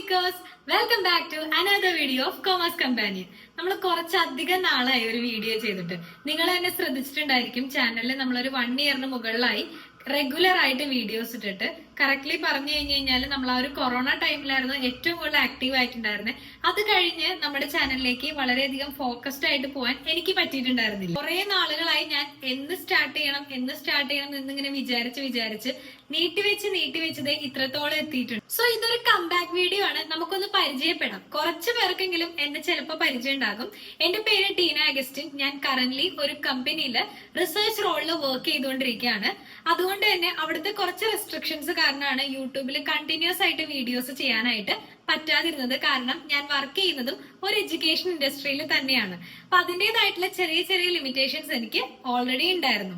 Seekers, welcome back to another video of Commerce Companion. നമ്മൾ കുറച്ചധികം നാളായി ഒരു വീഡിയോ ചെയ്തിട്ട്. നിങ്ങൾ തന്നെ ശ്രദ്ധിച്ചിട്ടുണ്ടായിരിക്കും ചാനലിൽ നമ്മളൊരു 1 ഇയറിന് മുകളിലായി റെഗുലർ ആയിട്ട് വീഡിയോസ് ഇട്ടിട്ട്. കറക്റ്റ്ലി പറഞ്ഞു കഴിഞ്ഞാൽ നമ്മൾ ആ ഒരു കൊറോണ ടൈമിലായിരുന്നു ഏറ്റവും കൂടുതൽ ആക്റ്റീവ് ആയിട്ടുണ്ടായിരുന്നത്. അത് കഴിഞ്ഞ് നമ്മുടെ ചാനലിലേക്ക് വളരെയധികം ഫോക്കസ്ഡ് ആയിട്ട് പോകാൻ എനിക്ക് പറ്റിയിട്ടുണ്ടായിരുന്നില്ല. കുറെ നാളുകളായി ഞാൻ എന്ന് സ്റ്റാർട്ട് ചെയ്യണം എന്നിങ്ങനെ വിചാരിച്ച് നീട്ടിവെച്ചത് ഇത്രത്തോളം എത്തിയിട്ടുണ്ട്. സോ ഇതൊരു കംബാക്ക് വീഡിയോ ആണ്. നമുക്കൊന്ന് പരിചയപ്പെടാം. കുറച്ചു പേർക്കെങ്കിലും എന്നെ ചിലപ്പോൾ പരിചയം ഉണ്ടാകും. എന്റെ പേര് ടീന അഗസ്റ്റിൻ. ഞാൻ കറന്റ്ലി ഒരു കമ്പനിയിൽ റിസർച്ച് റോളിൽ വർക്ക് ചെയ്തുകൊണ്ടിരിക്കുകയാണ്. അതുകൊണ്ട് തന്നെ അവിടുത്തെ കുറച്ച് റെസ്ട്രിക്ഷൻസ് കാരണമാണ് യൂട്യൂബിൽ കണ്ടിന്യൂസ് ആയിട്ട് വീഡിയോസ് ചെയ്യാനായിട്ട് പറ്റാതിരുന്നത്. കാരണം ഞാൻ വർക്ക് ചെയ്യുന്നതും ഒരു എഡ്യൂക്കേഷൻ ഇൻഡസ്ട്രിയിൽ തന്നെയാണ്. അപ്പൊ അതിൻ്റെതായിട്ടുള്ള ചെറിയ ലിമിറ്റേഷൻസ് എനിക്ക് ഓൾറെഡി ഉണ്ടായിരുന്നു.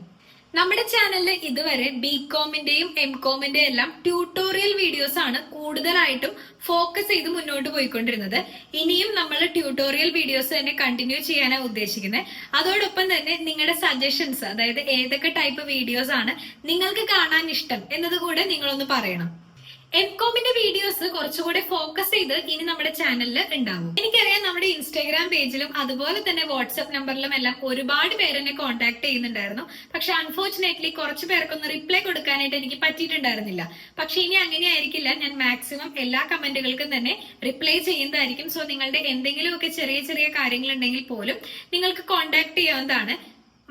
നമ്മുടെ ചാനലിൽ ഇതുവരെ ബികോമിന്റെയും എംകോമിന്റെയും എല്ലാം ട്യൂട്ടോറിയൽ വീഡിയോസ് ആണ് കൂടുതലായിട്ടും ഫോക്കസ് ചെയ്ത് മുന്നോട്ട് പോയിക്കൊണ്ടിരുന്നത്. ഇനിയും നമ്മൾ ട്യൂട്ടോറിയൽ വീഡിയോസ് തന്നെ കണ്ടിന്യൂ ചെയ്യാനാണ് ഉദ്ദേശിക്കുന്നത്. അതോടൊപ്പം തന്നെ നിങ്ങളുടെ സജഷൻസ്, അതായത് ഏതൊക്കെ ടൈപ്പ് വീഡിയോസ് ആണ് നിങ്ങൾക്ക് കാണാൻ ഇഷ്ടം എന്നതുകൂടെ നിങ്ങളൊന്ന് പറയണം. എംകോമിന്റെ വീഡിയോസ് കുറച്ചുകൂടെ ഫോക്കസ് ചെയ്ത് ഇനി നമ്മുടെ ചാനലിൽ ഉണ്ടാവും. എനിക്കറിയാം നമ്മുടെ ഇൻസ്റ്റാഗ്രാം പേജിലും അതുപോലെ തന്നെ വാട്സ്ആപ്പ് നമ്പറിലും എല്ലാം ഒരുപാട് പേര് എന്നെ കോൺടാക്ട് ചെയ്യുന്നുണ്ടായിരുന്നു. പക്ഷെ അൺഫോർച്ചുനേറ്റ്ലി കുറച്ചു പേർക്കൊന്ന് റിപ്ലൈ കൊടുക്കാനായിട്ട് എനിക്ക് പറ്റിയിട്ടുണ്ടായിരുന്നില്ല. പക്ഷെ ഇനി അങ്ങനെ ആയിരിക്കില്ല. ഞാൻ മാക്സിമം എല്ലാ കമന്റുകൾക്കും തന്നെ റിപ്ലൈ ചെയ്യുന്നതായിരിക്കും. സോ നിങ്ങളുടെ എന്തെങ്കിലുമൊക്കെ ചെറിയ കാര്യങ്ങൾ ഉണ്ടെങ്കിൽ പോലും നിങ്ങൾക്ക് കോൺടാക്ട് ചെയ്യാവുന്നതാണ്.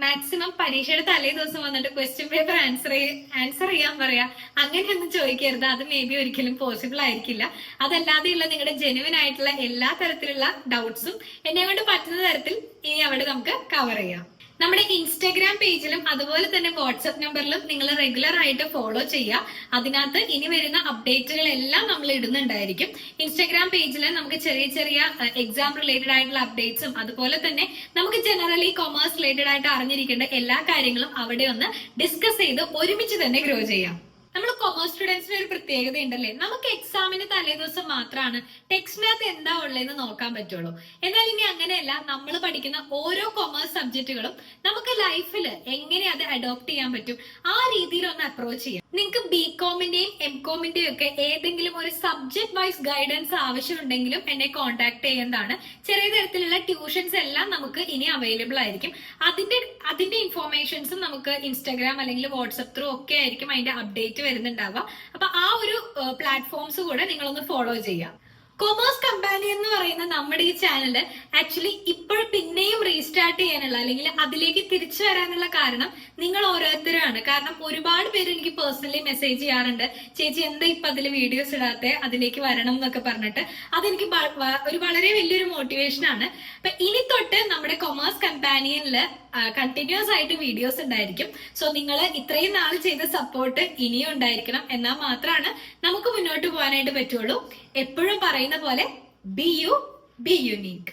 മാക്സിമം പരീക്ഷയുടെ തലേ ദിവസം വന്നിട്ട് ക്വസ്റ്റ്യൻ പേപ്പർ ആൻസർ ചെയ്യാൻ പറയാ, അങ്ങനെയൊന്നും ചോദിക്കരുത്. അത് മേ ബി ഒരിക്കലും പോസിബിൾ ആയിരിക്കില്ല. അതല്ലാതെയുള്ള നിങ്ങളുടെ ജെനുവിൻ ആയിട്ടുള്ള എല്ലാ തരത്തിലുള്ള ഡൗട്ട്സും എന്നെ കൊണ്ട് പറ്റുന്ന തരത്തിൽ ഇനി അവിടെ നമുക്ക് കവർ ചെയ്യാം. നമ്മുടെ ഇൻസ്റ്റാഗ്രാം പേജിലും അതുപോലെ തന്നെ വാട്സ്ആപ്പ് നമ്പറിലും നിങ്ങൾ റെഗുലർ ആയിട്ട് ഫോളോ ചെയ്യുക. അതിനകത്ത് ഇനി വരുന്ന അപ്ഡേറ്റുകളെല്ലാം നമ്മൾ ഇടുന്നുണ്ടായിരിക്കും. ഇൻസ്റ്റാഗ്രാം പേജിൽ നമുക്ക് ചെറിയ എക്സാം റിലേറ്റഡ് ആയിട്ടുള്ള അപ്ഡേറ്റ്സും അതുപോലെ തന്നെ നമുക്ക് ജനറലി കൊമേഴ്സ് റിലേറ്റഡ് ആയിട്ട് അറിഞ്ഞിരിക്കേണ്ട എല്ലാ കാര്യങ്ങളും അവിടെ ഒന്ന് ഡിസ്കസ് ചെയ്ത് ഒരുമിച്ച് തന്നെ ഗ്രോ ചെയ്യാം. നമ്മൾ കൊമേഴ്സ് സ്റ്റുഡൻസിന് ഒരു പ്രത്യേകത ഉണ്ടല്ലേ, നമുക്ക് എക്സാമിന് തലേദിവസം മാത്രമാണ് ടെക്സ്റ്റിനകത്ത് എന്താ ഉള്ളതെന്ന് നോക്കാൻ പറ്റുള്ളൂ. എന്നാൽ ഇനി അങ്ങനെയല്ല, നമ്മൾ പഠിക്കുന്ന ഓരോ കൊമേഴ്സ് സബ്ജക്റ്റുകളും നമുക്ക് ലൈഫിൽ എങ്ങനെ അത് അഡോപ്റ്റ് ചെയ്യാൻ പറ്റും ആ രീതിയിൽ ഒന്ന് അപ്രോച്ച് ചെയ്യാം. നിങ്ങൾക്ക് ബികോമിന്റെയും എംകോമിന്റെയും ഒക്കെ ഏതെങ്കിലും ഒരു സബ്ജക്ട് വൈസ് ഗൈഡൻസ് ആവശ്യമുണ്ടെങ്കിലും എന്നെ കോൺടാക്ട് ചെയ്യുന്നതാണ്. ചെറിയ തരത്തിലുള്ള ട്യൂഷൻസ് എല്ലാം നമുക്ക് ഇനി അവൈലബിൾ ആയിരിക്കും. അതിന്റെ ഇൻഫോർമേഷൻസും നമുക്ക് ഇൻസ്റ്റാഗ്രാം അല്ലെങ്കിൽ വാട്സ്ആപ്പ് ത്രൂ ഒക്കെ ആയിരിക്കും അതിന്റെ അപ്ഡേറ്റ് വരുന്നുണ്ടാവുക. അപ്പൊ ആ ഒരു പ്ലാറ്റ്ഫോംസ് കൂടെ നിങ്ങളൊന്ന് ഫോളോ ചെയ്യാം. കൊമേഴ്സ് കമ്പാനിയൻ എന്ന് പറയുന്ന നമ്മുടെ ഈ ചാനല് ആക്ച്വലി ഇപ്പോൾ പിന്നെയും റീസ്റ്റാർട്ട് ചെയ്യാനുള്ള അല്ലെങ്കിൽ അതിലേക്ക് തിരിച്ചു വരാനുള്ള കാരണം നിങ്ങൾ ഓരോരുത്തരാണ്. കാരണം ഒരുപാട് പേര് എനിക്ക് പേഴ്സണലി മെസ്സേജ് ചെയ്യാറുണ്ട്, ചേച്ചി എന്താ ഇപ്പൊ അതിൽ വീഡിയോസ് ഇടാത്തെ, അതിലേക്ക് വരണം എന്നൊക്കെ പറഞ്ഞിട്ട്. അതെനിക്ക് ഒരു വളരെ വലിയൊരു മോട്ടിവേഷൻ ആണ്. അപ്പൊ ഇനി തൊട്ട് നമ്മുടെ കൊമേഴ്സ് കമ്പാനിയനില് കണ്ടിന്യൂസ് ആയിട്ട് വീഡിയോസ് ഉണ്ടായിരിക്കും. സോ നിങ്ങൾ ഇത്രയും നാൾ ചെയ്ത സപ്പോർട്ട് ഇനിയും ഉണ്ടായിരിക്കണം. എന്നാൽ മാത്രമാണ് നമുക്ക് മുന്നോട്ട് പോകാനായിട്ട് പറ്റുള്ളൂ. എപ്പോഴും പറയുന്ന പോലെ ബി യു, ബി യുണീക്ക്.